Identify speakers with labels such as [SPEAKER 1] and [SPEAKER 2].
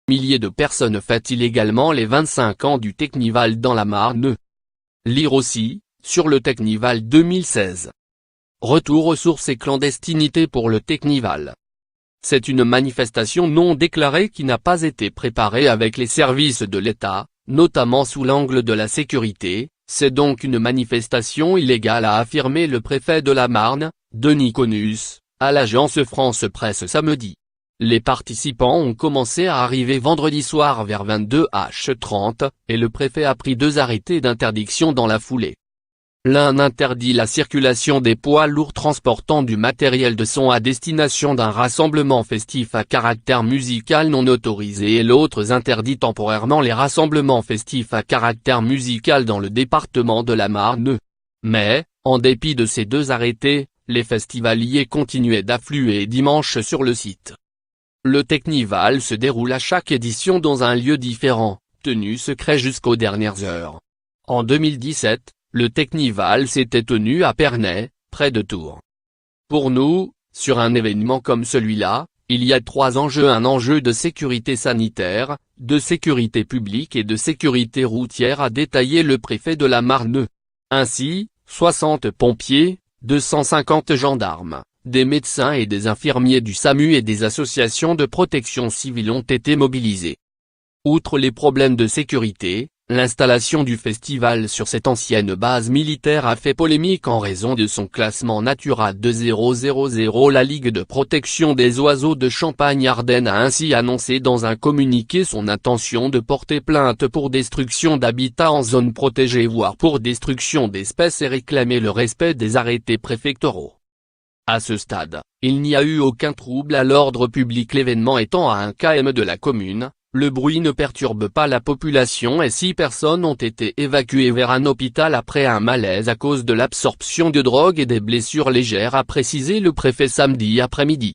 [SPEAKER 1] Milliers de personnes fêtent illégalement les 25 ans du Teknival dans la Marne. Lire aussi, sur le Teknival 2016. Retour aux sources et clandestinité pour le Teknival. C'est une manifestation non déclarée qui n'a pas été préparée avec les services de l'État, notamment sous l'angle de la sécurité, c'est donc une manifestation illégale a affirmé le préfet de la Marne, Denis Conus, à l'agence France Presse samedi. Les participants ont commencé à arriver vendredi soir vers 22h30, et le préfet a pris 2 arrêtés d'interdiction dans la foulée. L'un interdit la circulation des poids lourds transportant du matériel de son à destination d'un rassemblement festif à caractère musical non autorisé et l'autre interdit temporairement les rassemblements festifs à caractère musical dans le département de la Marne. Mais, en dépit de ces 2 arrêtés, les festivaliers continuaient d'affluer dimanche sur le site. Le Teknival se déroule à chaque édition dans un lieu différent, tenu secret jusqu'aux dernières heures. En 2017, le Teknival s'était tenu à Pernay, près de Tours. Pour nous, sur un événement comme celui-là, il y a 3 enjeux: un enjeu de sécurité sanitaire, de sécurité publique et de sécurité routière, a détaillé le préfet de la Marne. Ainsi, 60 pompiers, 250 gendarmes, des médecins et des infirmiers du SAMU et des associations de protection civile ont été mobilisés. Outre les problèmes de sécurité, l'installation du festival sur cette ancienne base militaire a fait polémique en raison de son classement Natura 2000. La Ligue de protection des oiseaux de Champagne-Ardenne a ainsi annoncé dans un communiqué son intention de porter plainte pour destruction d'habitats en zone protégée voire pour destruction d'espèces et réclamer le respect des arrêtés préfectoraux. À ce stade, il n'y a eu aucun trouble à l'ordre public, l'événement étant à 1 km de la commune. Le bruit ne perturbe pas la population et 6 personnes ont été évacuées vers un hôpital après un malaise à cause de l'absorption de drogue et des blessures légères, a précisé le préfet samedi après-midi.